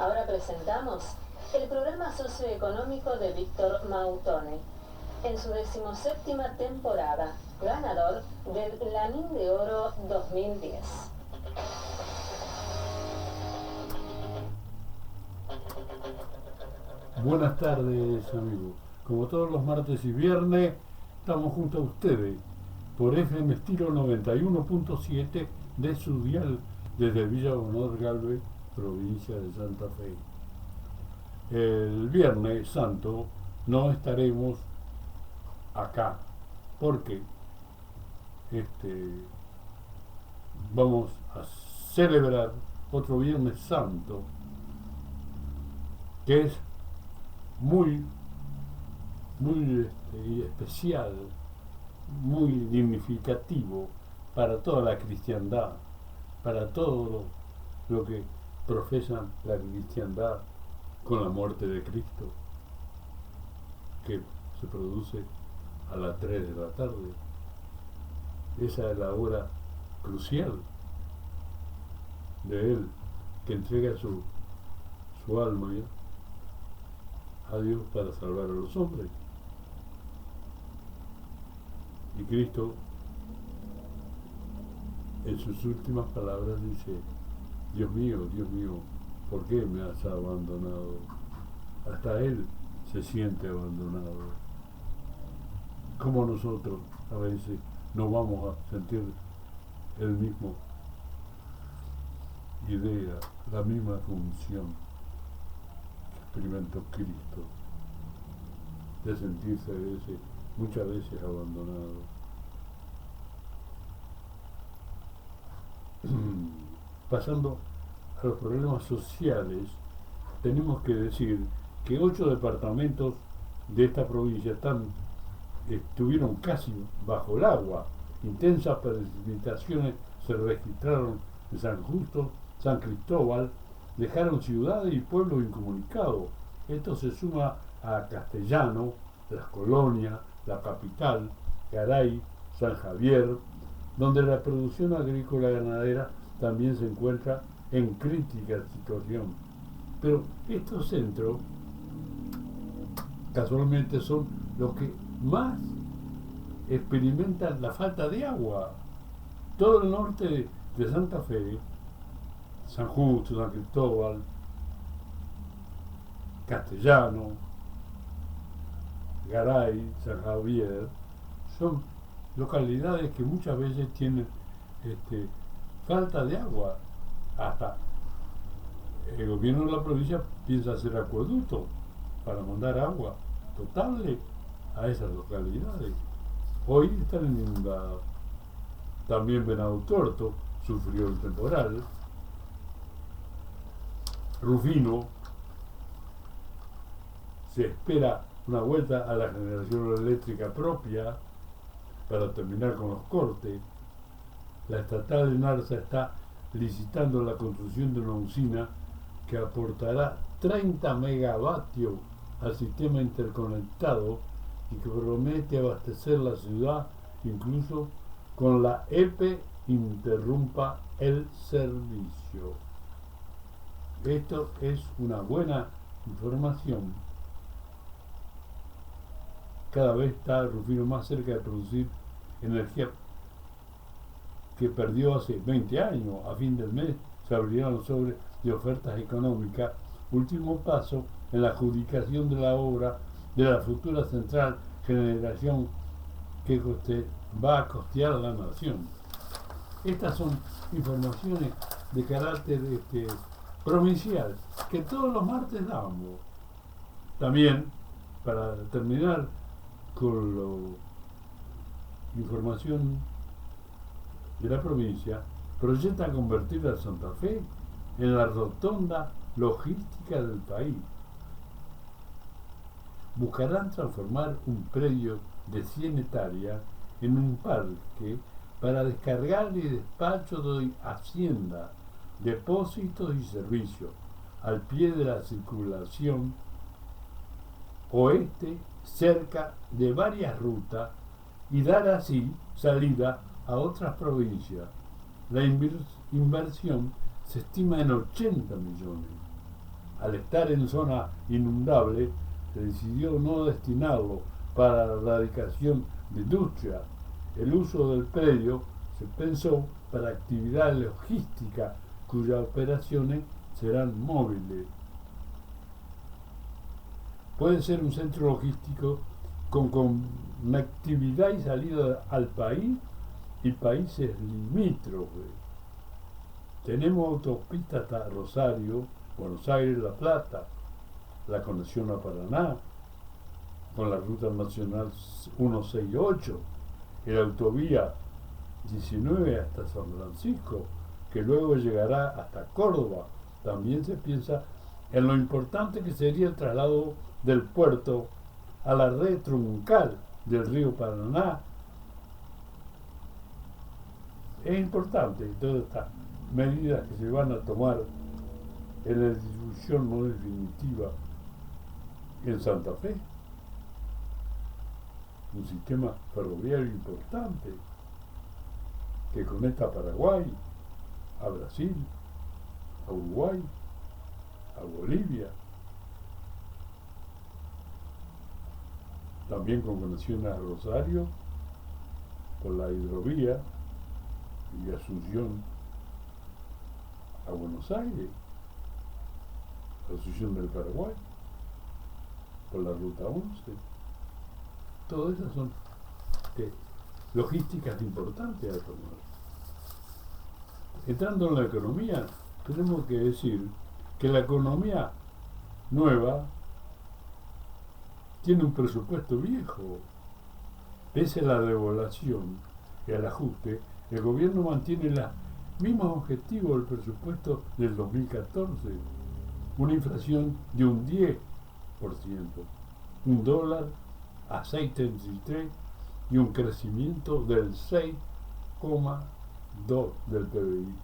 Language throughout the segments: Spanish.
Ahora presentamos el programa socioeconómico de Víctor Mautone, en su 17ª temporada, ganador del Lanín de Oro 2010. Buenas tardes, amigos. Como todos los martes y viernes, estamos junto a ustedes por FM Estilo 91.7 de su dial desde Villa Honor Galvez, provincia de Santa Fe. El Viernes Santo no estaremos acá porque vamos a celebrar otro Viernes Santo que es muy especial, muy dignificativo para toda la cristiandad, para todo lo que profesan la cristiandad con la muerte de Cristo, que se produce a las 3 de la tarde. Esa es la hora crucial de Él, que entrega su alma a Dios para salvar a los hombres. Y Cristo, en sus últimas palabras, dice: Dios mío, ¿por qué me has abandonado? Hasta Él se siente abandonado. Como nosotros a veces no vamos a sentir el mismo idea, la misma función que experimentó Cristo, de sentirse muchas veces abandonado. Pasando a los problemas sociales, tenemos que decir que 8 departamentos de esta provincia estuvieron casi bajo el agua. Intensas precipitaciones se registraron en San Justo, San Cristóbal, dejaron ciudades y pueblos incomunicados. Esto se suma a Castellano, Las Colonias, la capital, Garay, San Javier, donde la producción agrícola ganadera también se encuentra en crítica situación. Pero estos centros casualmente son los que más experimentan la falta de agua. Todo el norte de Santa Fe, San Justo, San Cristóbal, Castellano, Garay, San Javier, son localidades que muchas veces tienen falta de agua. Hasta el gobierno de la provincia piensa hacer acueductos para mandar agua potable a esas localidades. Hoy están inundadas. También Venado Tuerto sufrió el temporal. Rufino, se espera una vuelta a la generación eléctrica propia para terminar con los cortes. La estatal de Narsa está licitando la construcción de una usina que aportará 30 megavatios al sistema interconectado y que promete abastecer la ciudad incluso con la EPE interrumpa el servicio. Esto es una buena información. Cada vez está Rufino más cerca de producir energía que perdió hace 20 años. A fin del mes se abrirán los sobres de ofertas económicas, último paso en la adjudicación de la obra de la futura central generación que va a costear a la nación. Estas son informaciones de carácter provincial que todos los martes damos. También, para terminar con la información de la provincia, proyecta convertir a Santa Fe en la rotonda logística del país. Buscarán transformar un predio de 100 hectáreas en un parque para descargar y despacho de hacienda, depósitos y servicios al pie de la circulación oeste, cerca de varias rutas, y dar así salida a otras provincias. La inversión se estima en 80 millones. al estar en zona inundable, se decidió no destinarlo para la erradicación de industria. El uso del predio se pensó para actividades logísticas cuyas operaciones serán móviles. Puede ser un centro logístico con conectividad y salida al país y países limítrofes. Tenemos autopistas hasta Rosario, Buenos Aires, La Plata, la conexión a Paraná, con la ruta nacional 168, y la autovía 19 hasta San Francisco, que luego llegará hasta Córdoba. También se piensa en lo importante que sería el traslado del puerto a la red truncal del río Paraná. Es importante todas estas medidas que se van a tomar en la distribución no definitiva en Santa Fe. Un sistema ferroviario importante que conecta a Paraguay, a Brasil, a Uruguay, a Bolivia, también con conexión a Rosario por la hidrovía y Asunción a Buenos Aires, Asunción del Paraguay por la ruta 11. Todas esas son logísticas importantes a tomar. Entrando en la economía, tenemos que decir que la economía nueva tiene un presupuesto viejo. Pese a la devaluación y al ajuste, el gobierno mantiene los mismos objetivos del presupuesto del 2014, una inflación de un 10%, un dólar a 6,33 y un crecimiento del 6,2 del PBI.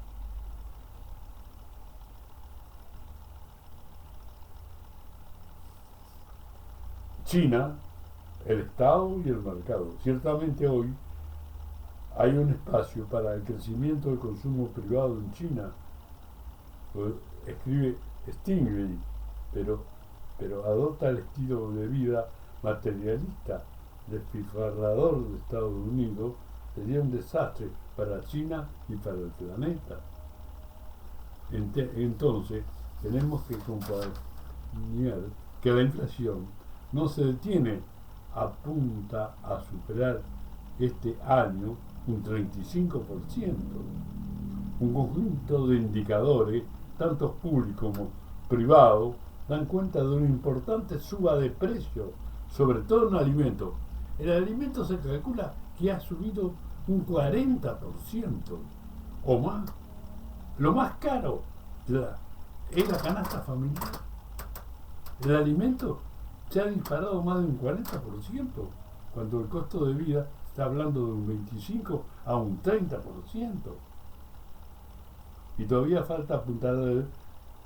China, el Estado y el mercado. Ciertamente hoy hay un espacio para el crecimiento del consumo privado en China. Escribe Stingray, pero adopta el estilo de vida materialista, despilfarrador de Estados Unidos. Sería un desastre para China y para el planeta. Entonces, tenemos que comparar que la inflación no se detiene, apunta a superar este año un 35%. Un conjunto de indicadores, tanto públicos como privados, dan cuenta de una importante suba de precios, sobre todo en alimentos. El alimento se calcula que ha subido un 40% o más. Lo más caro es la canasta familiar. El alimento se ha disparado más de un 40%, cuando el costo de vida está hablando de un 25 a un 30%. Y todavía falta apuntar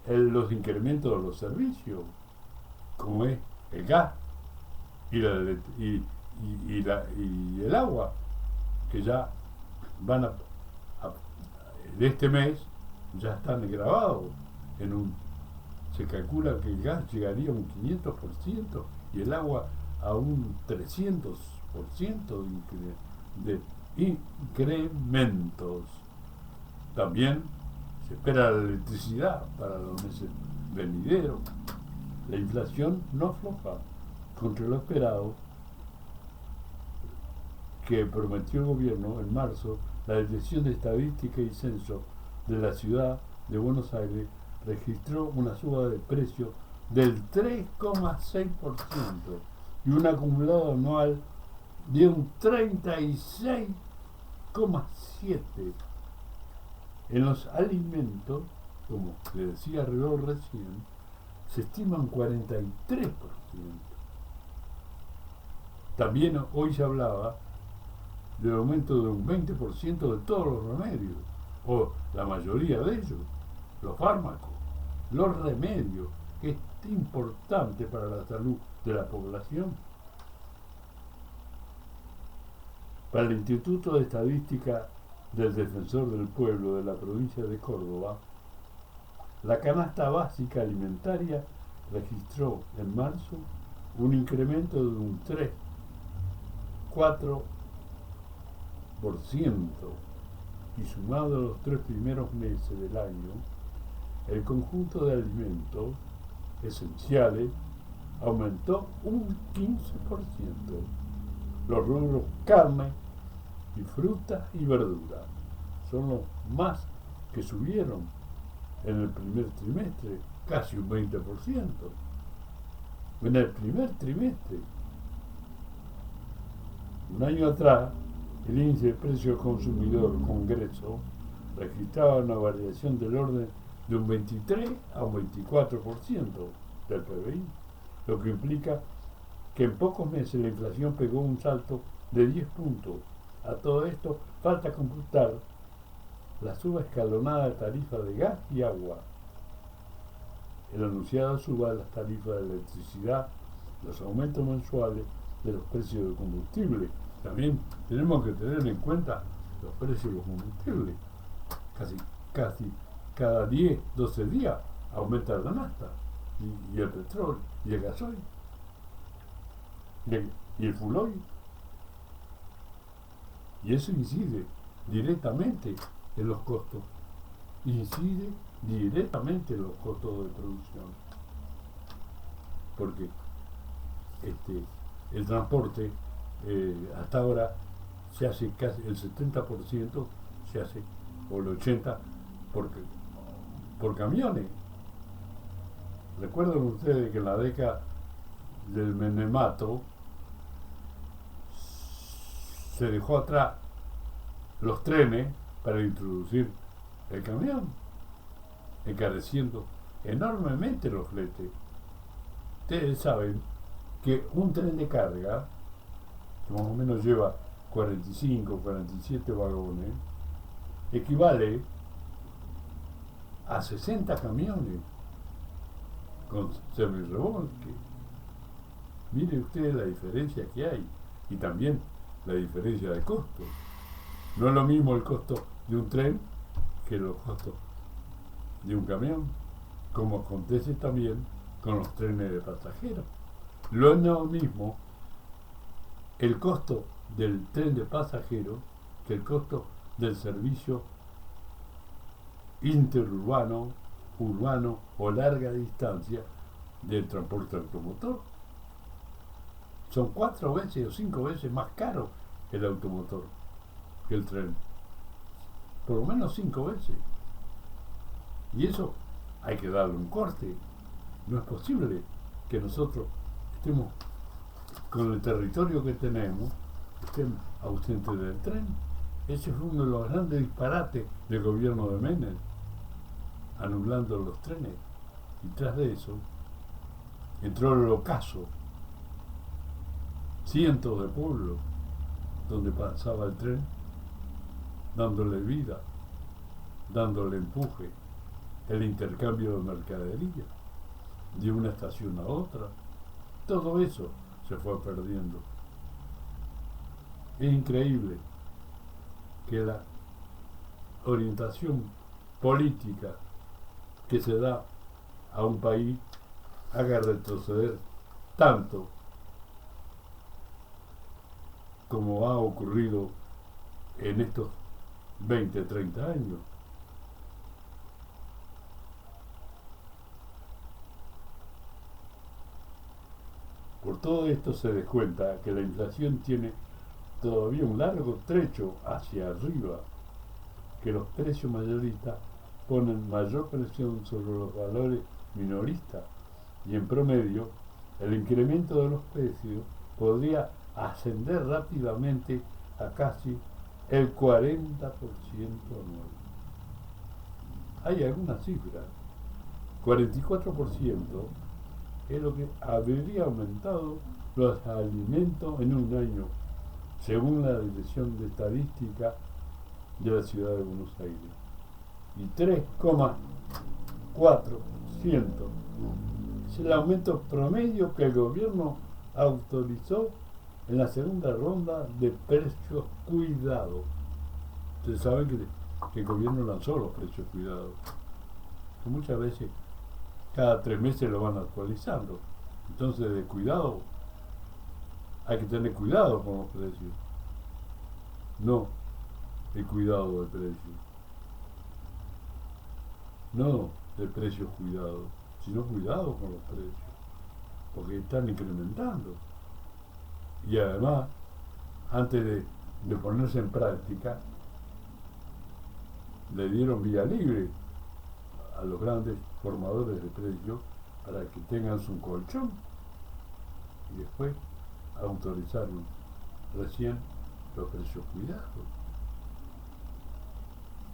los incrementos de los servicios, como es el gas y el agua, que ya van de este mes ya están grabados se calcula que el gas llegaría a un 500% y el agua a un 300% de incrementos. También se espera la electricidad para los meses venideros. La inflación no afloja contra lo esperado que prometió el gobierno en marzo. La Dirección de Estadística y Censo de la ciudad de Buenos Aires registró una suba de precios del 3,6% y un acumulado anual de un 36,7%. En los alimentos, como le decía Rebol recién, se estima un 43%. También hoy se hablaba del aumento de un 20% de todos los remedios, o la mayoría de ellos, los fármacos, los remedios, que es importante para la salud de la población. Para el Instituto de Estadística del Defensor del Pueblo de la provincia de Córdoba, La canasta básica alimentaria registró en marzo un incremento de un 3,4% y sumado a los 3 primeros meses del año, el conjunto de alimentos esenciales aumentó un 15%. Los rubros carne y frutas y verduras son los más que subieron en el primer trimestre, casi un 20%. En el primer trimestre. Un año atrás, el índice de precio consumidor Congreso registraba una variación del orden de un 23 a un 24% del PBI, lo que implica que en pocos meses la inflación pegó un salto de 10 puntos. A todo esto falta computar la suba escalonada de tarifas de gas y agua, el anunciado suba de las tarifas de electricidad, los aumentos mensuales de los precios de combustible. También tenemos que tener en cuenta los precios de los combustibles. Casi cada 10, 12 días aumenta la nafta y el petróleo y el gasoil y el fuel oil. Y eso incide directamente en los costos. Incide directamente en los costos de producción. Porque el transporte hasta ahora se hace casi el 70%, se hace, o el 80% por camiones. Recuerden ustedes que en la década del menemato se dejó atrás los trenes para introducir el camión, encareciendo enormemente los fletes. Ustedes saben que un tren de carga, que más o menos lleva 45, 47 vagones, equivale a 60 camiones con semirremolque. Mire usted la diferencia que hay y también la diferencia de costo. No es lo mismo el costo de un tren que los costos de un camión, como acontece también con los trenes de pasajeros. No es lo mismo el costo del tren de pasajeros que el costo del servicio interurbano, urbano o larga distancia del transporte automotor. Son 4 veces o 5 veces más caro el automotor que el tren. Por lo menos 5 veces. Y eso hay que darle un corte. No es posible que nosotros estemos con el territorio que tenemos, estemos ausentes del tren. Ese fue uno de los grandes disparates del gobierno de Menem, anulando los trenes. Y tras de eso entró el ocaso. Cientos de pueblos donde pasaba el tren, dándole vida, dándole empuje, el intercambio de mercadería de una estación a otra. Todo eso se fue perdiendo. Es increíble que la orientación política que se da a un país haga retroceder tanto como ha ocurrido en estos 20, 30 años. Por todo esto se descuenta que la inflación tiene todavía un largo trecho hacia arriba, que los precios mayoristas ponen mayor presión sobre los valores minoristas y en promedio el incremento de los precios podría ascender rápidamente a casi el 40% anual. Hay algunas cifras. 44% es lo que habría aumentado los alimentos en un año, según la Dirección de Estadística de la Ciudad de Buenos Aires. Y 3,4% es el aumento promedio que el gobierno autorizó en la segunda ronda de precios cuidados. Ustedes saben que el gobierno lanzó los precios cuidados. que muchas veces cada 3 meses lo van actualizando. Entonces, de cuidado, hay que tener cuidado con los precios, no el cuidado de precios, no de precios cuidados, sino cuidado con los precios, porque están incrementando. Y además, antes de ponerse en práctica, le dieron vía libre a los grandes formadores de precios para que tengan su colchón y después autorizaron recién los precios cuidados.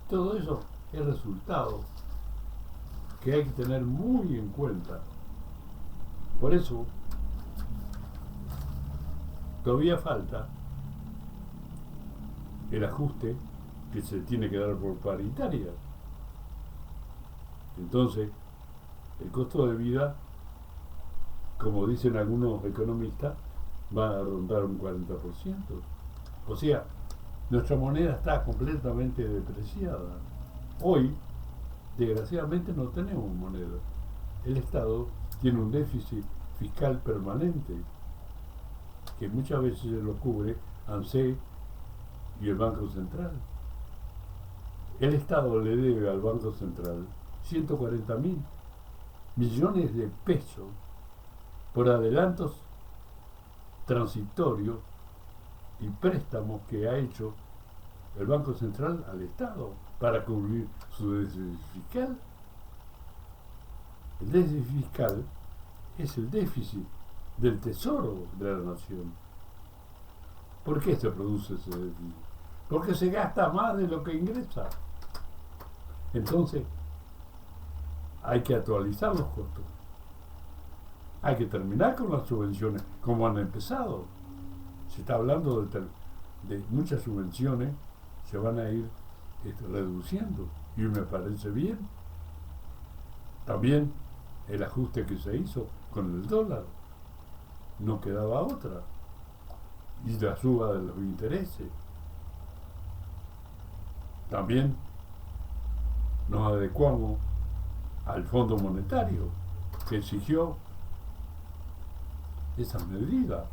Todo eso es resultado que hay que tener muy en cuenta. Por eso todavía falta el ajuste que se tiene que dar por paritaria. Entonces, el costo de vida, como dicen algunos economistas, va a rondar un 40%. O sea, nuestra moneda está completamente depreciada. Hoy, desgraciadamente, no tenemos moneda. El Estado tiene un déficit fiscal permanente que muchas veces lo cubre ANSES y el Banco Central. El Estado le debe al Banco Central 140.000 millones de pesos por adelantos transitorios y préstamos que ha hecho el Banco Central al Estado para cubrir su déficit fiscal. El déficit fiscal es el déficit del tesoro de la nación. ¿Por qué se produce ese déficit? Porque se gasta más de lo que ingresa. Entonces, hay que actualizar los costos. Hay que terminar con las subvenciones como han empezado. Se está hablando de muchas subvenciones, se van a ir reduciendo y me parece bien. También el ajuste que se hizo con el dólar, no quedaba otra, y la suba de los intereses. También nos adecuamos al Fondo Monetario, que exigió esas medidas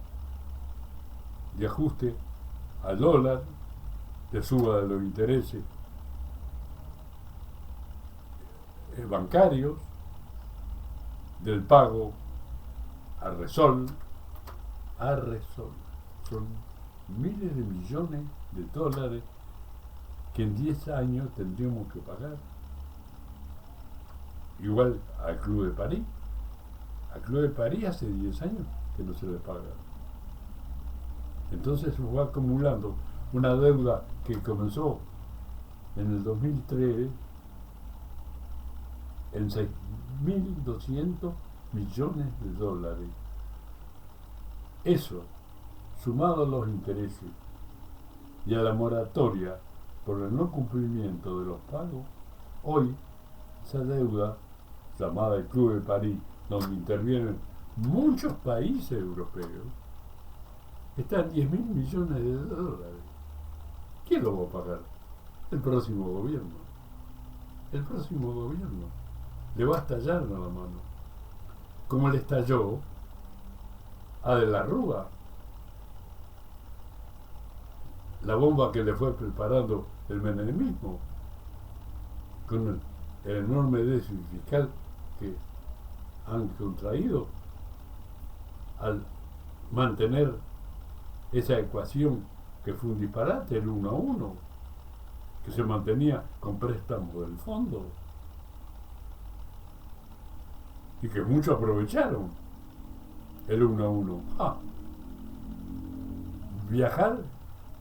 de ajuste al dólar, de suba de los intereses bancarios, del pago a Resol. Son miles de millones de dólares que en 10 años tendríamos que pagar. Igual al Club de París. Al Club de París hace 10 años que no se le paga. Entonces se fue acumulando una deuda que comenzó en el 2003 en 6.200 millones de dólares. Eso, sumado a los intereses y a la moratoria por el no cumplimiento de los pagos, hoy esa deuda, llamada el Club de París, donde intervienen muchos países europeos, está en 10.000 millones de dólares. ¿Quién lo va a pagar? El próximo gobierno. El próximo gobierno le va a estallar a la mano, como le estalló a De la Rúa, la bomba que le fue preparando el menemismo, con el enorme déficit fiscal que han contraído al mantener esa ecuación que fue un disparate, el 1-1, que se mantenía con préstamos del fondo y que muchos aprovecharon el 1-1. Viajar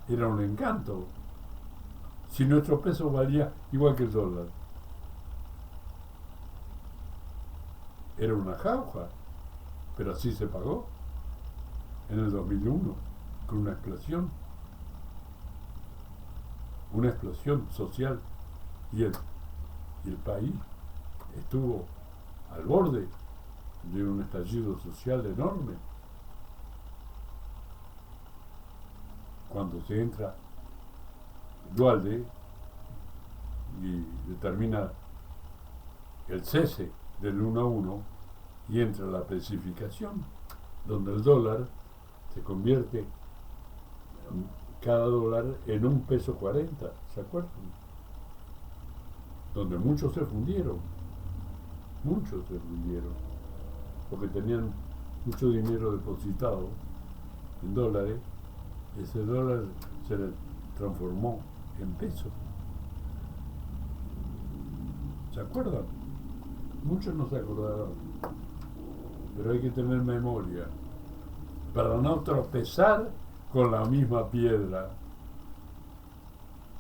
era un encanto si nuestro peso valía igual que el dólar. Era una jauja, pero así se pagó en el 2001 con una explosión social, y el país estuvo al borde de un estallido social enorme. Cuando se entra Duhalde y determina el cese del 1 a 1 y entra la precificación, donde el dólar se convierte cada dólar en $1.40, ¿se acuerdan? Donde muchos se fundieron, porque tenían mucho dinero depositado en dólares. Ese dólar se le transformó en peso. ¿Se acuerdan? Muchos no se acordaron, pero hay que tener memoria para no tropezar con la misma piedra.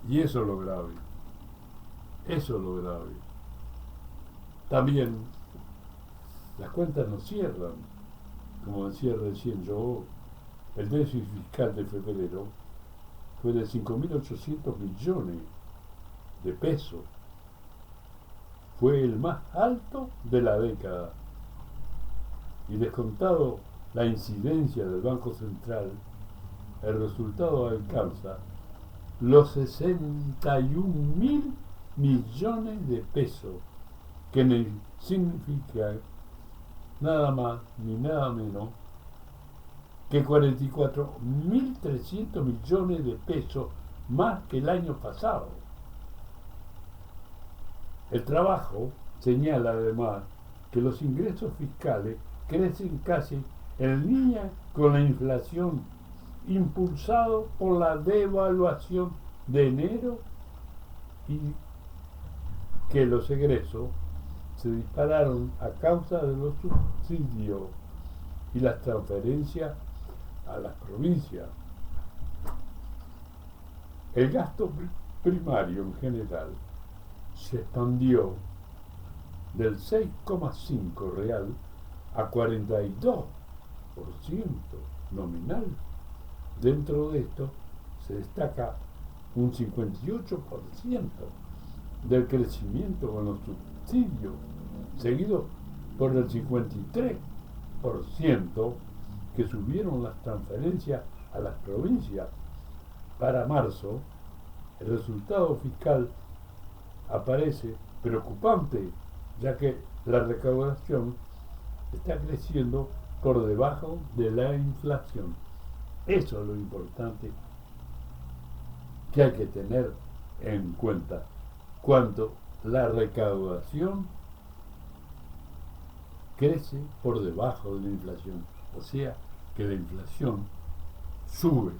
Y eso es lo grave. Eso es lo grave. También las cuentas no cierran. Como decía recién yo, el déficit fiscal de febrero fue de 5.800 millones de pesos. Fue el más alto de la década. Y descontado la incidencia del Banco Central, el resultado alcanza los 61.000 millones de pesos, que significa nada más ni nada menos que 44.300 millones de pesos más que el año pasado. El trabajo señala además que los ingresos fiscales crecen casi en línea con la inflación, impulsado por la devaluación de enero, y que los egresos se dispararon a causa de los subsidios y las transferencias a las provincias. El gasto primario en general se expandió del 6,5 real a 42% nominal. Dentro de esto se destaca un 58% del crecimiento con los subsidios, seguido por el 53% que subieron las transferencias a las provincias. Para marzo, el resultado fiscal aparece preocupante, ya que la recaudación está creciendo por debajo de la inflación. Eso es lo importante que hay que tener en cuenta cuando la recaudación crece por debajo de la inflación. O sea que la inflación sube.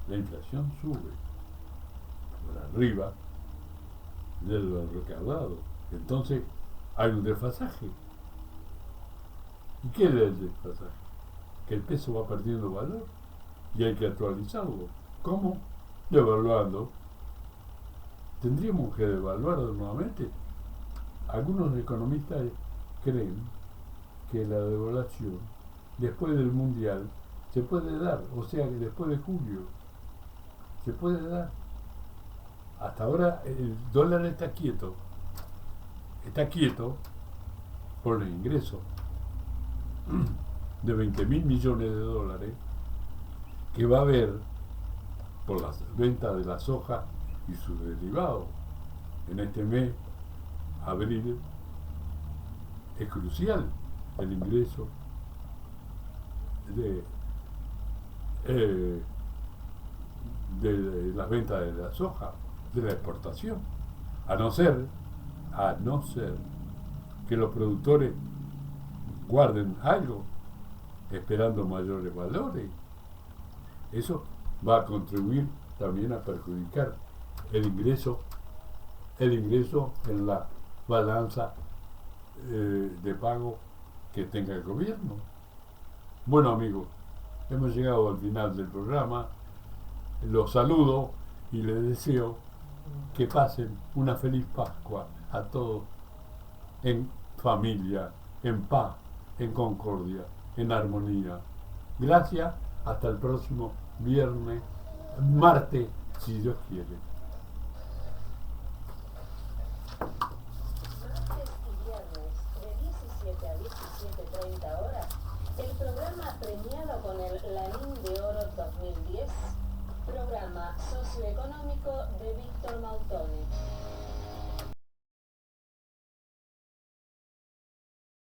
La inflación sube por arriba de lo recaudado. Entonces hay un desfasaje. ¿Y qué es el desfasaje? Que el peso va perdiendo valor y hay que actualizarlo. ¿Cómo? Devaluando. Tendríamos que devaluar nuevamente. Algunos economistas creen que la devaluación después del mundial se puede dar, o sea que después de julio se puede dar. Hasta ahora el dólar está quieto por los ingresos de 20.000 millones de dólares que va a haber por las ventas de la soja y sus derivados. En este mes, abril, es crucial el ingreso de las ventas de la soja, de la exportación, a no ser que los productores guarden algo esperando mayores valores. Eso va a contribuir también a perjudicar el ingreso en la balanza de pago que tenga el gobierno. Bueno, amigos, hemos llegado al final del programa. Los saludo y les deseo que pasen una feliz Pascua a todos en familia, en paz, en concordia, en armonía. Gracias, hasta el próximo martes, si Dios quiere. Martes y viernes de 17 a 17:30 horas, el programa premiado con el Lanín de Oro 2010, programa socioeconómico de Víctor Mautone.